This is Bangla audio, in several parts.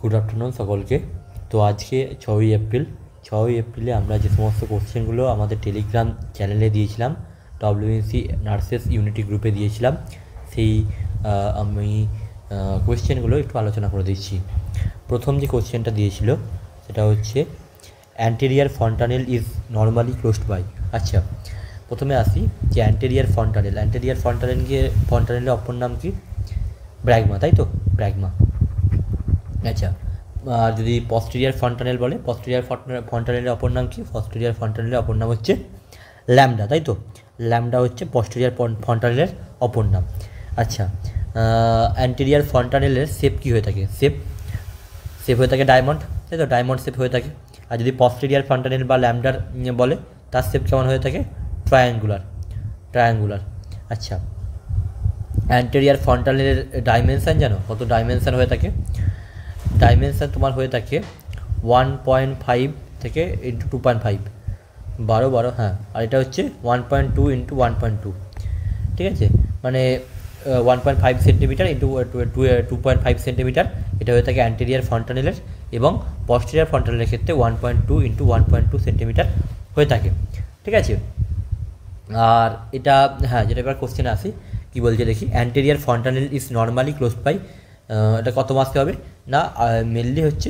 গুড আফটারনুন সকলকে। তো আজকে 6ই এপ্রিলে আমরা যে সমস্ত কোশ্চেনগুলো আমাদের টেলিগ্রাম চ্যানেলে দিয়েছিলাম, ডব্লিউএনসি নার্সেস ইউনিটি গ্রুপে দিয়েছিলাম, সেই আমি কোশ্চেনগুলো একটু আলোচনা করে দিচ্ছি। প্রথম যে কোশ্চেনটা দিয়েছিল সেটা হচ্ছে anterior fontanelle is normally closed by. আচ্ছা, প্রথমে আসি যে অ্যান্টেরিয়ার ফন্টানেলের অপর নাম কি? ব্র্যাগমা, তাই তো, ব্র্যাগমা। আচ্ছা, আর যদি পস্টেরিয়ার ফন্টানেল বলে, পস্টেরিয়ার ফন্টানেলের অপর নাম কি? পস্টেরিয়ার ফন্টানেলের অপর নাম হচ্ছে ল্যামডা, তাই তো, ল্যামডা হচ্ছে পস্টেরিয়ার ফন্টানেলের অপর নাম। আচ্ছা, অ্যান্টেরিয়ার ফন্টানেলের শেপ কী হয়ে থাকে? শেপ হয়ে থাকে ডায়মন্ড, তাই তো, ডায়মন্ড শেপ হয়ে থাকে। আর যদি পস্টেরিয়ার ফন্টানেল বা ল্যামডার বলে, তার শেপ কেমন হয়ে থাকে? ট্রায়াঙ্গুলার। আচ্ছা, অ্যান্টেরিয়ার ফন্টানেলের ডাইমেনশান জানো? কত ডাইমেনশান হয়ে থাকে? ডাইমেনশান তোমার হয়ে থাকে 1.5 থেকে ইন্টু 2.5, 12, হ্যাঁ। আর এটা হচ্ছে 1.2 ইন্টু 1.2, ঠিক আছে, মানে 1.5 সেন্টিমিটার ইন্টু 2.5 সেন্টিমিটার। এটা হয়ে থাকে অ্যান্টেরিয়ার ফন্টানেলের, এবং পস্টেরিয়ার ফন্টানেলের ক্ষেত্রে 1.2 ইন্টু 1.2 সেন্টিমিটার হয়ে থাকে, ঠিক আছে। আর এটা, হ্যাঁ, যেটা এবার কোশ্চেনে আসি, কী বলছে দেখি। Anterior fontanelle is normally closed by, এটা কত মাসে হবে না? মেনলি হচ্ছে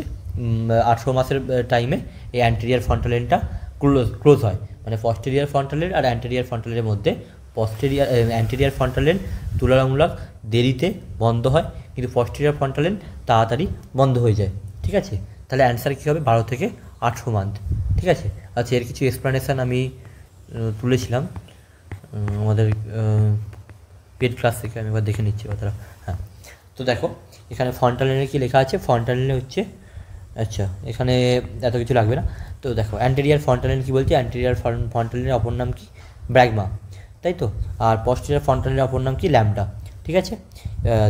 18 মাসের টাইমে এই অ্যান্টেরিয়ার ফন্টানেলটা ক্লোজ হয়। মানে পস্টেরিয়ার ফন্টানেল আর অ্যান্টেরিয়ার ফন্টানেলের মধ্যে অ্যান্টেরিয়ার ফন্টানেল তুলনামূলক দেরিতে বন্ধ হয়, কিন্তু পস্টেরিয়ার ফন্টানেল তাড়াতাড়ি বন্ধ হয়ে যায়, ঠিক আছে। তাহলে অ্যান্সার কী হবে? 12 থেকে 18 মান্থ, ঠিক আছে। আচ্ছা, এর কিছু এক্সপ্লানেশান আমি তুলেছিলাম আমাদের পেড ক্লাস থেকে, আমি এবার দেখে নিচ্ছি কথাটা। হ্যাঁ, তো দেখো এখানে ফন্টানেলে কি লেখা আছে? ফন্টানেলে হচ্ছে, আচ্ছা, এখানে এত কিছু লাগবে না। তো দেখো অ্যান্টেরিয়ার ফন্টানেল কি বলছে? অ্যান্টেরিয়ার ফন্টানেলের অপর নাম কি? ব্র্যাগমা, তাই তো। আর পস্টেরিয়ার ফন্টানেলের অপর নাম কি? ল্যামডা, ঠিক আছে।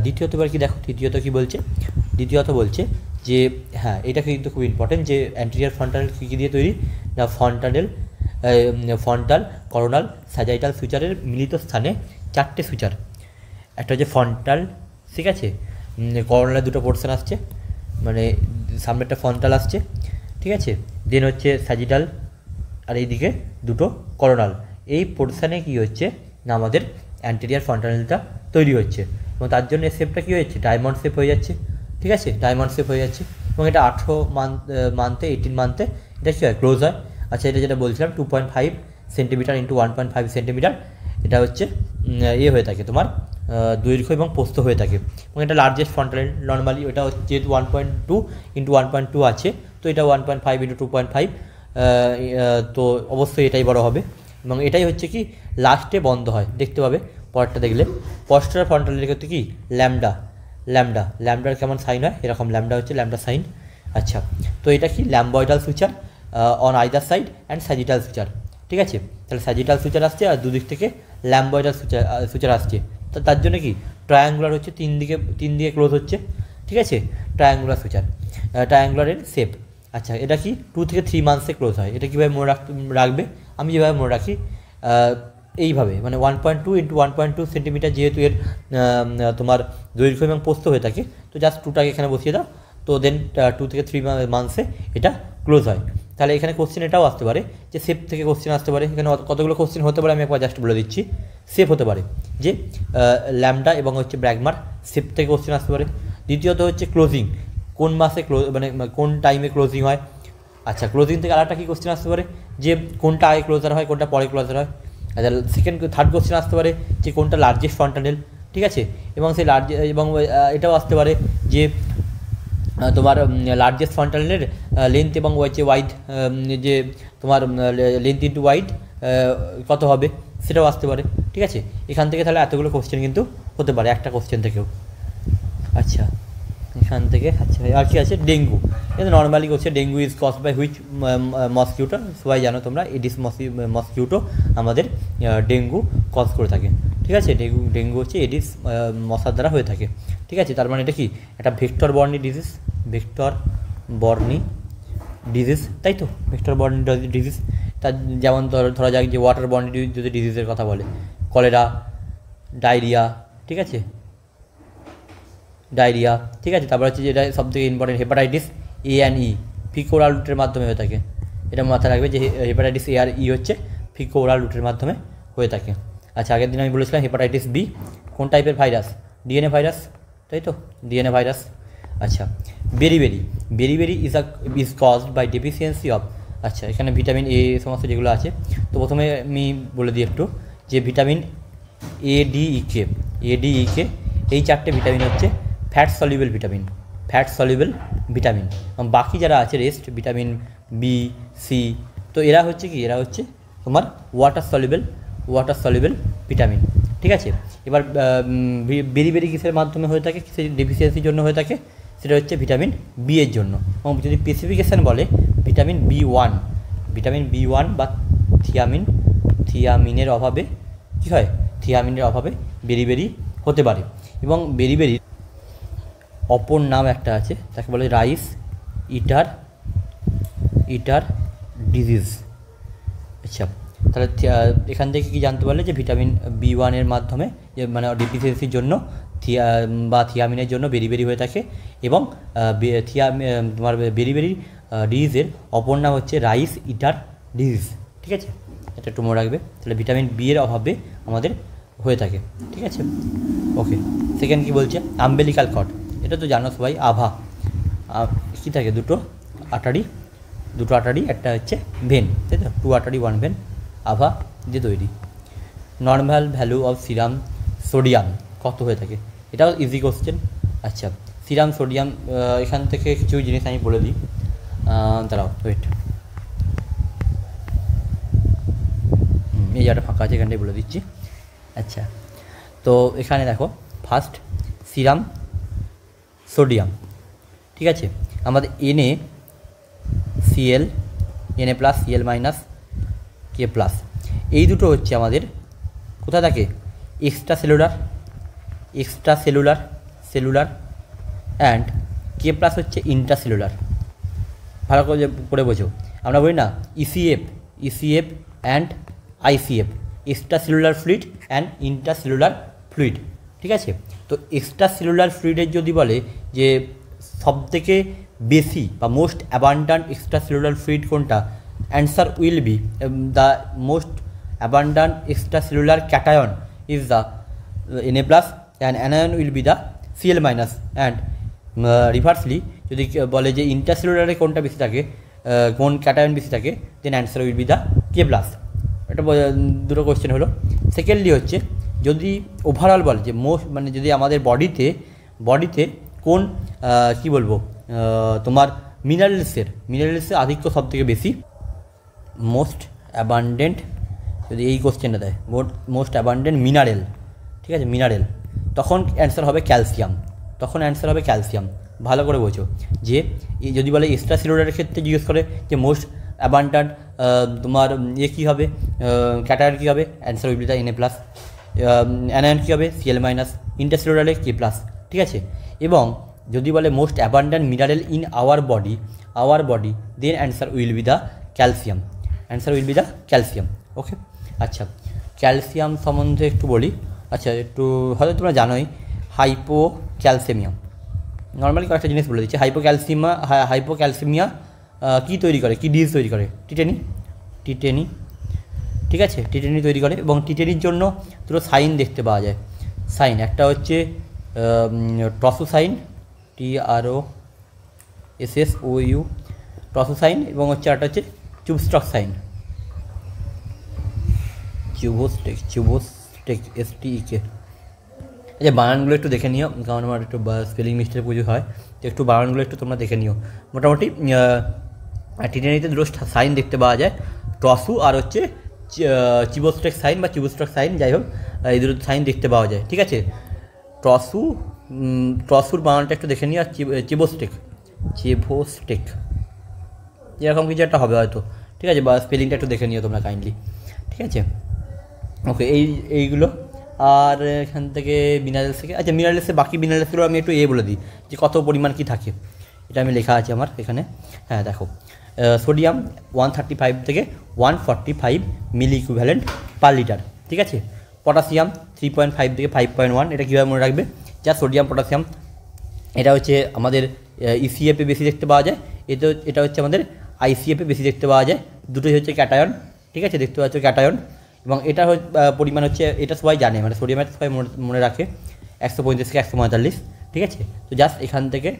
দ্বিতীয়ত এবার কি দেখো, দ্বিতীয়ত কি বলছে? দ্বিতীয়ত বলছে যে, হ্যাঁ, এটা কিন্তু খুব ইম্পর্টেন্ট, যে অ্যান্টেরিয়ার ফন্টানেল কী দিয়ে তৈরি? না, ফন্টাল, করোনাল, স্যাজাইটাল ফিউচারের মিলিত স্থানে 4টে ফিউচার। একটা হচ্ছে ফন্টাল, ঠিক আছে, করোনালের 2টো পোর্শন আসছে, মানে সামনে একটা ফন্টাল আসছে, ঠিক আছে, দেন হচ্ছে স্যাজিটাল, আর এইদিকে 2টো করোনাল। এই পোর্শানে কী হচ্ছে না, আমাদের অ্যান্টেরিয়ার ফন্টানেলটা তৈরি হচ্ছে, এবং তার জন্য শেপটা কী হয়েছে? ডায়মন্ড শেপ হয়ে যাচ্ছে, ঠিক আছে, ডায়মন্ড শেপ হয়ে যাচ্ছে, এবং এটা 18 মান্থে এটা কী হয়? ক্লোজ হয়। আচ্ছা, এটা যেটা বলছিলাম 2.5 সেন্টিমিটার ইন্টু 1.5 সেন্টিমিটার, এটা হচ্ছে হয়ে থাকে তোমার দৈর্ঘ্য এবং প্রস্থ হয়ে থাকে, এবং এটা লার্জেস্ট ফন্টানেল নর্মালি। ওটা হচ্ছে যেহেতু 1.2 ইন্টু 1.2 আছে, তো এটা 1.5 ইন্টু 2.5, তো অবশ্যই এটাই বড় হবে, এবং এটাই হচ্ছে কি লাস্টে বন্ধ হয়, দেখতে পাবে পরেরটা দেখলে। পস্টেরিয়র ফন্টানেলের ক্ষেত্রে কি? ল্যামডার কেমন সাইন হয়? এরকম ল্যামডা হচ্ছে ল্যামডা সাইন। আচ্ছা, তো এটা কি? Lambdoidal suture on either side and sagittal suture, ঠিক আছে। তাহলে স্যাজিটাল ফিচার আসছে, আর দুদিক থেকে ল্যাম্বয়েডাল ফিচার আসছে। তো তার জন্য কি ট্রায়াঙ্গুলার হচ্ছে, তিন দিকে ক্লোজ হচ্ছে, ঠিক আছে, ট্রায়াঙ্গুলার ফিচার, ট্রায়াঙ্গুলারের শেপ। আচ্ছা, এটা কি 2 থেকে 3 মান্থসে ক্লোজ হয়। এটা কীভাবে মনে রাখবে? আমি যেভাবে মনে রাখি এইভাবে, মানে 1.2 ইন্টু 1.2 সেন্টিমিটার যেহেতু এর তোমার দৈর্ঘ্য এবং প্রস্থ হয়ে থাকে, তো জাস্ট 2টাকে এখানে বসিয়ে দাও, তো দেন 2 থেকে 3 মান্থসে এটা ক্লোজ হয়। তাহলে এখানে কোশ্চেন এটাও আসতে পারে যে শেপ থেকে কোশ্চেন আসতে পারে। এখানে কতগুলো কোশ্চেন হতে পারে আমি একবার জাস্ট বলে দিচ্ছি। শেপ হতে পারে, যে ল্যামডা এবং হচ্ছে ব্র্যাগমার শেপ থেকে কোশ্চেন আসতে পারে। দ্বিতীয়ত হচ্ছে ক্লোজিং, কোন মাসে মানে কোন টাইমে ক্লোজিং হয়। আচ্ছা, ক্লোজিং থেকে আরেকটা কী কোশ্চেন আসতে পারে? যে কোনটা আগে ক্লোজার হয়, কোনটা পরে ক্লোজার হয়। আচ্ছা, থার্ড কোশ্চেন আসতে পারে যে কোনটা লার্জেস্ট ফন্টানেল, ঠিক আছে, এবং সেই এবং এটাও আসতে পারে যে তোমার লার্জেস্ট ফন্টানেলের লেন্থ এবং হচ্ছে ওয়াইড, যে তোমার লেন্থ ইন্টু ওয়াইড কত হবে, সেটাও আসতে পারে, ঠিক আছে। এখান থেকে তাহলে এতগুলো কোশ্চেন কিন্তু হতে পারে একটা কোশ্চেন থেকেও। আচ্ছা, এখান থেকে, আচ্ছা, আর কি আছে? ডেঙ্গু। কিন্তু নর্মালি হচ্ছে dengue is cause by which mosquito, সবাই জানো তোমরা, এডিস মসকিউটো আমাদের ডেঙ্গু কজ করে থাকে, ঠিক আছে। ডেঙ্গু হচ্ছে এডিস মশার দ্বারা হয়ে থাকে, ঠিক আছে। তার মানে এটা কি? একটা ভেক্টর বর্নি ডিজিজ, তাই তো, ভেক্টর বর্নি ডিজিজ। তার যেমন ধরা যাক যে ওয়াটার বর্নি যদি ডিজিজের কথা বলে, কলেরা, ডায়রিয়া, ঠিক আছে, ডায়রিয়া, ঠিক আছে। তারপর হচ্ছে যেটা সবথেকে important hepatitis A and E ফিকো oral রুটের মাধ্যমে হয়ে থাকে। এটা মাথায় রাখবে যে হেপাটাইটিস এ আর ই হচ্ছে ফিকো ওরাল রুটের মাধ্যমে হয়ে থাকে। আচ্ছা, আগের দিন আমি বলেছিলাম হেপাটাইটিস বি কোন টাইপের ভাইরাস, ডিএনএ ভাইরাস, তাই তো, ডিএনএ ভাইরাস। আচ্ছা, beriberi is caused by deficiency of, আচ্ছা এখানে ভিটামিন এ সমস্ত যেগুলো আছে, তো প্রথমে আমি বলে দিই একটু যে ভিটামিন এ ডি ই কে এই 4টে ভিটামিন হচ্ছে ফ্যাট সলিউবল ভিটামিন। বাকি যারা আছে রেস্ট ভিটামিন বি, সি, তো এরা হচ্ছে কি, এরা হচ্ছে তোমার ওয়াটার সলিউবল ভিটামিন, ঠিক আছে। এবার বেরি কিসের মাধ্যমে হয়ে থাকে, কিসের ডেফিসিয়েন্সির জন্য হয়ে থাকে, সেটা হচ্ছে ভিটামিন বি এর জন্য। এবং যদি স্পেসিফিকেশান বলে ভিটামিন বি ওয়ান বা থিয়ামিনের অভাবে কী হয়, থিয়ামিনের অভাবে বেরি হতে পারে। এবং বেরির অপর নাম একটা আছে, তাকে বলে রাইস ইটার ডিজিজ। আচ্ছা, তাহলে এখান থেকে কি জানতে পারলে যে ভিটামিন বি ওয়ানের মাধ্যমে মানে ডেফিসিয়েন্সির জন্য বা থিয়ামিনের জন্য বেরি হয়ে থাকে। এবং তোমার বেরি ডিজিজের অপর নাম হচ্ছে রাইস ইটার ডিজিজ, ঠিক আছে, এটা একটু মনে রাখবে। তাহলে ভিটামিন বি এর অভাবে আমাদের হয়ে থাকে, ঠিক আছে। ওকে, সেকেন্ড কি বলছে, আম্বেলিকাল কর্ড, এটা তো জানো সবাই, আভা কী থাকে, দুটো আটারি একটা হচ্ছে ভেন, তাই তো, 2 আটারি 1 ভেন আভা দিয়ে তৈরি। Normal value of serum sodium কত হয়ে থাকে, এটাও ইজি কোশ্চেন। আচ্ছা, সিরাম সোডিয়াম এখান থেকে কিছু জিনিস আমি বলে দিই, দাঁড়াও ওয়েট, এই জায়গাটা ফাঁকা আছে, এখানটাই বলে দিচ্ছি। আচ্ছা, তো এখানে দেখো ফার্স্ট সিরাম সোডিয়াম, ঠিক আছে, আমাদের NaCl Na+, Cl-, K+, এই দুটো হচ্ছে আমাদের কোথায় থাকে, এক্সট্রা সেলুলার অ্যান্ড K+ হচ্ছে ইন্ট্রাসেলুলার। ভালো করে বোঝো, আমরা বলি না ECF and ICF, extra cellular fluid and intracellular fluid, ঠিক আছে। তো এক্সট্রা সেলুলার ফ্লুইডের যদি বলে যে সবথেকে বেশি বা most abundant extracellular fluid কোনটা, answer will be the most abundant extracellular cation is the Na+, and anion will be the Cl-, and reversely যদি বলে যে ইন্টারসেলুলারে কোনটা বেশি থাকে, কোন ক্যাটায়ন বেশি থাকে, then answer will be the K+। এটা দুটো কোয়েশ্চেন হলো। সেকেন্ডলি হচ্ছে যদি ওভারঅল বলে যে মানে যদি আমাদের বডিতে কোন কি বলবো তোমার মিনারেলসের আধিক্য সব থেকে বেশি, মোস্ট অ্যাবান্ডেন্ট, যদি এই কোশ্চেনটা দেয় মোস্ট অ্যাবান্ডেন্ট মিনারেল, ঠিক আছে, মিনারেল, তখন অ্যান্সার হবে ক্যালসিয়াম। ভালো করে বোঝো যে যদি বলে এক্সট্রা সেলুলারের ক্ষেত্রে জিজ্ঞেস করে যে মোস্ট অ্যাবান্ডেন্ট তোমার কী হবে, ক্যাটায়ন কী হবে, answer will be the Na+, anion কী হবে, Cl-, ইন্টারসেলুলারে K+, ঠিক আছে। এবং যদি বলে most abundant mineral in our body then answer will be the calcium, okay. আচ্ছা, ক্যালসিয়াম সম্বন্ধে একটু বলি। আচ্ছা, একটু হয়তো তোমরা জানোই হাইপোক্যালসেমিয়া, নর্মালি কয়েকটা জিনিস বলে দিচ্ছি। হাইপোক্যালসেমিয়া কী তৈরি করে, কী ডিজিজ তৈরি করে, টিটেনি, ঠিক আছে, টিটেনি তৈরি করে। এবং টিটেনির জন্য দুটো সাইন দেখতে পাওয়া যায়, একটা হচ্ছে ট্রসোসাইন, TROSSOU ট্রসোসাইন, এবং আরেকটা হচ্ছে চুবস্টক সাইন, চুবোস্টেক STEK। আচ্ছা, বানানগুলো একটু দেখে নিও, কারণ আমার একটু স্পেলিং মিস্টেক পুজো হয়, তো একটু বানানগুলো একটু তোমরা দেখে নিও। মোটামুটি টিটেনিতে দুটো সাইন দেখতে পাওয়া যায়, ট্রসু আর হচ্ছে চিবোস্টেক সাইন বা চিবোস্টক সাইন, যাই হোক এই দুটো সাইন দেখতে পাওয়া যায়, ঠিক আছে। ট্রসুর বানানটা একটু দেখে নিও, আর চিবোস্টেক এরকম কিছু একটা হবে হয়তো, ঠিক আছে, বা স্পেলিংটা একটু দেখে নিও তোমরা কাইন্ডলি, ঠিক আছে। ওকে, এইগুলো। আর এখান থেকে মিনারেলস থেকে, আচ্ছা মিনারেলসে বাকি মিনারেলসগুলো আমি একটু বলে দিই যে কত পরিমাণ কী থাকে, এটা আমি লেখা আছে আমার এখানে। হ্যাঁ দেখো, সোডিয়াম 135 থেকে 145 মিলি ইকুইভ্যালেন্ট পার লিটার, ঠিক আছে। পটাশিয়াম 3.5 থেকে 5.1, এটা কীভাবে মনে রাখবে, যা সোডিয়াম পটাশিয়াম এটা হচ্ছে আমাদের ইসিএফে বেশি দেখতে পাওয়া যায়, এটা হচ্ছে আমাদের আইসিএফে বেশি দেখতে পাওয়া যায়। দুটোই হচ্ছে ক্যাটায়ন, ঠিক আছে, দেখতে পাচ্ছ ক্যাটায়ন। এবং এটার পরিমাণ হচ্ছে, এটা সবাই জানে, মানে সোডিয়ামের সবাই মনে রাখে 135 থেকে 145, ঠিক আছে। তো জাস্ট এখান থেকে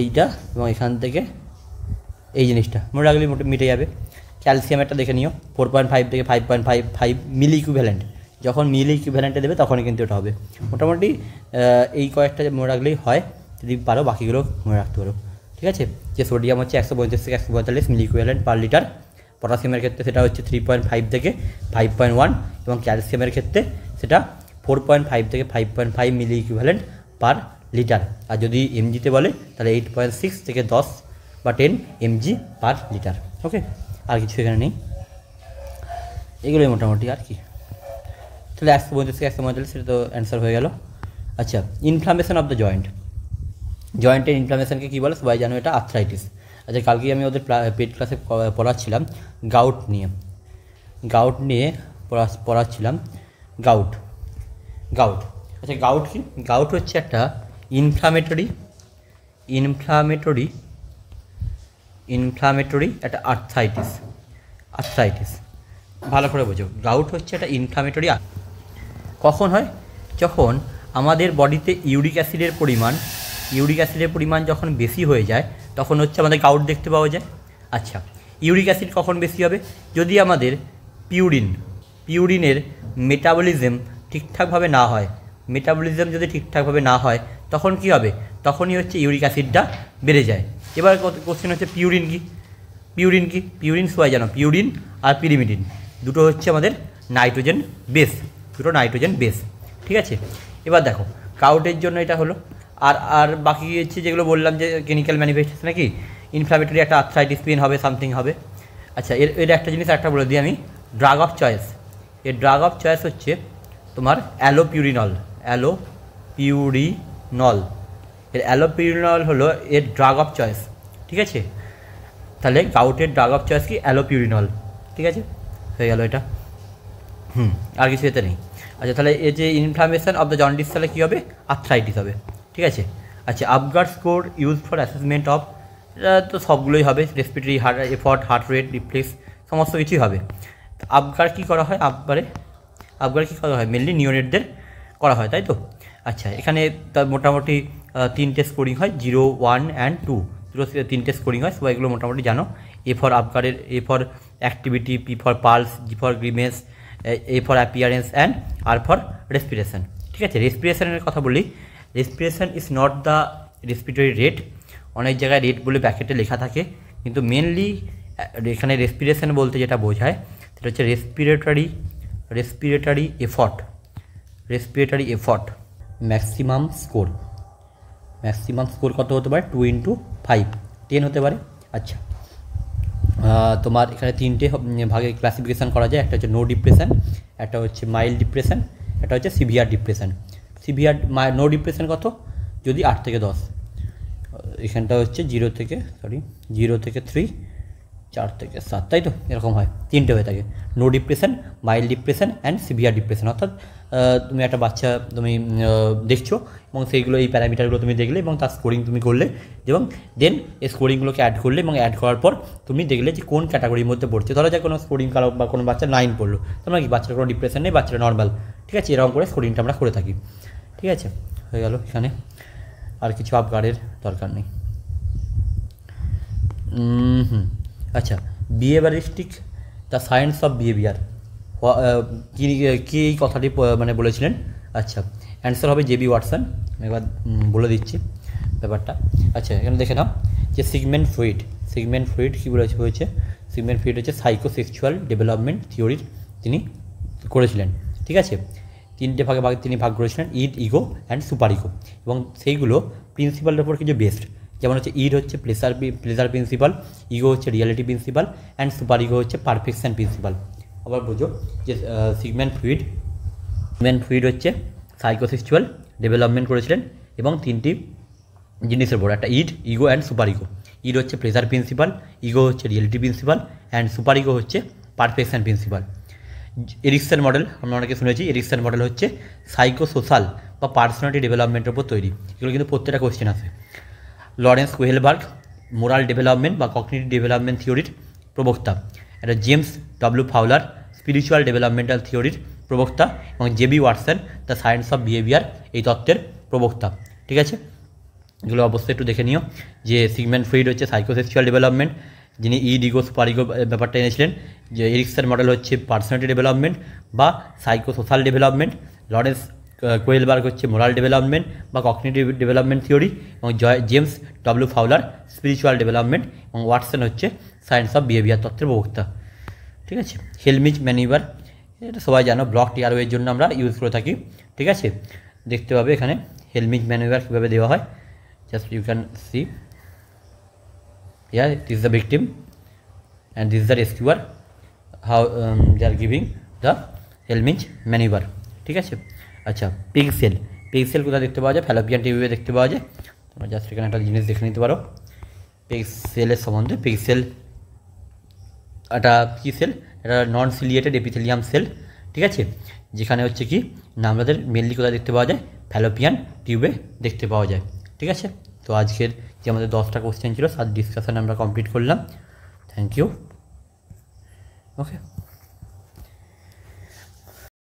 এইটা এবং এখান থেকে এই জিনিসটা মনে রাখলে মিটে যাবে। ক্যালসিয়ামেরটা দেখে নিও 4.5 থেকে 5.55 মিলি ইকুইভ্যালেন্ট। যখন মিলি ইকুইভ্যালেন্টে দেবে তখনই কিন্তু এটা হবে। মোটামুটি এই কয়েকটা মনে রাখলেই হয়, যদি পারো বাকিগুলো মনে রাখতে পারো, ঠিক আছে। যে সোডিয়াম হচ্ছে 135 থেকে 145 মিলি ইকুইভ্যালেন্ট পার লিটার, পটাশিয়ামের ক্ষেত্রে সেটা হচ্ছে 3.5 থেকে 5.1, এবং ক্যালসিয়ামের ক্ষেত্রে সেটা 4.5 থেকে 5.5 মিলি ইকুইভ্যালেন্ট পার লিটার। আর যদি এমজিতে বলে তাহলে 8.6 থেকে 10 বা 10 mg পার লিটার। ওকে, আর কিছু এখানে নেই, এগুলোই মোটামুটি আর কি। তাহলে 135 থেকে 145 সেটা তো অ্যান্সার হয়ে গেল। আচ্ছা, ইনফ্লামেশন অফ দ্য জয়েন্টের ইনফ্লামেশনকে কী বলে সবাই জানো, এটা আর্থ্রাইটিস। আচ্ছা, কালকে আমি ওদের পেট ক্লাসে পড়াচ্ছিলাম গাউট নিয়ে পড়াচ্ছিলাম গাউট। আচ্ছা, গাউট কি? গাউট হচ্ছে একটা ইনফ্লামেটরি একটা আর্থ্রাইটিস। ভালো করে বোঝো, গাউট হচ্ছে একটা ইনফ্লামেটরি। কখন হয়? যখন আমাদের বডিতে ইউরিক অ্যাসিডের পরিমাণ যখন বেশি হয়ে যায় তখন হচ্ছে আমাদের গাউট দেখতে পাওয়া যায়। আচ্ছা, ইউরিক অ্যাসিড কখন বেশি হবে? যদি আমাদের পিউরিনের মেটাবলিজম ঠিকঠাকভাবে না হয়। যদি ঠিকঠাকভাবে না হয় তখন কি হবে? তখনই হচ্ছে ইউরিক অ্যাসিডটা বেড়ে যায়। এবার কোশ্চেন হচ্ছে পিউরিন কি? পিউরিন সবাই জানো, পিউরিন আর পিরিমিডিন দুটো হচ্ছে আমাদের নাইট্রোজেন বেস, ঠিক আছে। এবার দেখো, গাউটের জন্য এটা হলো। আর বাকি হচ্ছে যেগুলো বললাম যে ক্লিনিক্যাল ম্যানিফেস্টেশন নাকি ইনফ্লামেটরি একটা আর্থ্রাইটিস পেন হবে, সামথিং হবে। আচ্ছা, এর একটা জিনিস একটা বলে দিই আমি, ড্রাগ অফ চয়েস। এর ড্রাগ অফ চয়েস হচ্ছে তোমার অ্যালোপিউরিনল। এর অ্যালোপিউরিনল হলো এর ড্রাগ অফ চয়েস, ঠিক আছে। তাহলে গাউটের ড্রাগ অফ চয়েস কি? অ্যালোপিউরিনল, ঠিক আছে, হয়ে গেল এটা। আর কিছু এতে নেই। আচ্ছা, তাহলে এই যে ইনফ্লামেশন অফ দ্য জন্ডিস তাহলে কী হবে? আর্থ্রাইটিস হবে, ঠিক আছে। আচ্ছা, Apgar score use for assessment of, এটা তো সবগুলোই হবে, respiratory effort, heart rate, reflex, সমস্ত কিছুই হবে। আপগার কী করা হয়? আপগার কী করা হয়? মেনলি নিওনেটদের করা হয়, তাই তো। আচ্ছা, এখানে তার মোটামুটি 3টে স্কোরিং হয়, 0, 1 and 2, 3টে স্কোরিং হয়, সবাই এগুলো মোটামুটি জানো। এ ফর আপগারের A for activity, P for pulse, G for grimace, A for appearance and R for respiration, ঠিক আছে। রেসপিরেশনের কথা বলি, respiration is not the respiratory rate. অনেক জায়গায় রেট বলে ব্যাকেটে লেখা থাকে, কিন্তু মেনলি এখানে রেসপিরেশন বলতে যেটা বোঝায় সেটা হচ্ছে রেসপিরেটরি এফর্ট। ম্যাক্সিমাম স্কোর কত হতে পারে? 2 × 5, 10 হতে পারে। আচ্ছা, তোমার এখানে 3টে ভাগে ক্লাসিফিকেশান করা যায়, একটা হচ্ছে নো ডিপ্রেশন, একটা হচ্ছে মাইল্ড ডিপ্রেশন, একটা হচ্ছে সিভিয়ার ডিপ্রেশন। নো ডিপ্রেশন কত? যদি 8 থেকে 10, এখানটা হচ্ছে 0 থেকে 3, 4 থেকে 7, তাই তো, এরকম হয়, 3টে হয়ে থাকে, no depression, mild depression and severe depression. অর্থাৎ তুমি একটা বাচ্চা তুমি দেখছো এবং সেইগুলো এই প্যারামিটারগুলো তুমি দেখলে এবং তার স্কোরিং তুমি করলে, এবং দেন এই স্কোরিংগুলোকে অ্যাড করলে এবং অ্যাড করার পর তুমি দেখলে যে কোন ক্যাটাগরির মধ্যে পড়ছে। ধরো যে কোনো স্কোরিং কারো বা কোনো বাচ্চা 9 পড়লো, তোমরা কি বাচ্চার কোনো ডিপ্রেশন নেই, বাচ্চারা নর্মাল, ঠিক আছে, এরকম করে স্কোরিংটা আমরা করে থাকি, ঠিক আছে, হয়ে গেল। এখানে আর কিছু আপগার্ডের দরকার নেই। আচ্ছা, বিহেভিয়ারিস্টিক দ্য সায়েন্স অফ বিহেভিয়ার, কি এই কথাটি মানে বলেছিলেন? আচ্ছা, অ্যান্সার হবে জেবি ওয়াটসন। আমি এবার বলে দিচ্ছি ব্যাপারটা। আচ্ছা, এখানে দেখে নাও যে সিগমেন্ট ফ্রয়েড কী হয়েছে? সিগমেন্ট ফ্রয়েড হচ্ছে সাইকোসেক্সুয়াল ডেভেলপমেন্ট থিওরির তিনি করেছিলেন, ঠিক আছে। 3টে ভাগে তিনি ভাগ করেছিলেন, ইড, ইগো অ্যান্ড সুপার ইগো, এবং সেইগুলো প্রিন্সিপালের উপর কিছু বেসড। যেমন হচ্ছে ইড হচ্ছে প্লেজার প্রিন্সিপাল, ইগো হচ্ছে reality principal and super ego হচ্ছে পারফেকশন প্রিন্সিপাল। আবার বোঝো যে সিগমেন্ট ফ্রয়েড হচ্ছে সাইকোসেক্সুয়াল ডেভেলপমেন্ট করেছিলেন এবং 3টি জিনিসের উপর, একটা ইড, ইগো অ্যান্ড সুপার ইগো। ইড হচ্ছে প্লেজার প্রিন্সিপাল, ইগো হচ্ছে reality principal and super ego হচ্ছে পারফেকশন প্রিন্সিপাল। এরিকসন মডেল আমরা অনেকে শুনেছি। এরিকসন মডেল হচ্ছে সাইকোসোশাল বা পার্সোনালিটি ডেভেলপমেন্টের উপর তৈরি। এগুলো কিন্তু প্রত্যেকটা কোয়েশ্চেন আছে। লরেন্স কোহেলবার্গ মোরাল ডেভেলপমেন্ট বা কগনিটিভ ডেভেলপমেন্ট থিওরির প্রবক্তা। এটা James W Fowler spiritual developmental থিওরির প্রবক্তা, এবং J B Watson the science of behaviour এই তত্ত্বের প্রবক্তা। ঠিক আছে, এগুলো অবশ্যই একটু দেখে নিও। যে সিগমেন্ট ফ্রয়েড হচ্ছে সাইকোসেক্সুয়াল ডেভেলপমেন্ট, যিনি ইগো সুপার ইগো ব্যাপারটা এনেছিলেন। যে এরিকসন মডেল হচ্ছে পার্সোনালিটি ডেভেলপমেন্ট বা সাইকোসোশ্যাল ডেভেলপমেন্ট। লরেন্স কোহেলবার্গ হচ্ছে মোরাল ডেভেলপমেন্ট বা কগনিটিভ ডেভেলপমেন্ট থিওরি, এবং James W Fowler spiritual development, এবং ওয়াটসন হচ্ছে সায়েন্স অফ বিহেভিয়ার তত্ত্বের প্রবক্তা। ঠিক আছে, হেলমিজ ম্যানিউভার এটা সবাই জানো, ব্লক টিআরওয়ের জন্য আমরা ইউজ করে থাকি। ঠিক আছে, দেখতে পাবে এখানে হেলমিজ ম্যানিউভার কীভাবে দেওয়া হয়। Just you can see here, this is the victim and this is the rescuer, how they are giving the হেলমিজ ম্যানিউভার। ঠিক আছে, আচ্ছা পিগসেল, পিগসেল কোথায় দেখতে পাওয়া যায়? ফ্যালোপিয়ান টিউবে দেখতে পাওয়া যায়। তোমরা জাস্ট এখানে একটা জিনিস দেখে নিতে পারো পিগসেলের সম্বন্ধে। পিগসেল একটা কী সেল? এটা নন সিলিয়েটেড এপিথেলিয়াম সেল। ঠিক আছে, যেখানে হচ্ছে কি না আমাদের মেনলি কোথায় দেখতে পাওয়া যায়? ফ্যালোপিয়ান টিউবে দেখতে পাওয়া যায়। ঠিক আছে, তো আজকের যে আমাদের 10টা কোশ্চেন ছিল তার ডিসকাশন আমরা কমপ্লিট করলাম। Thank you. ওকে।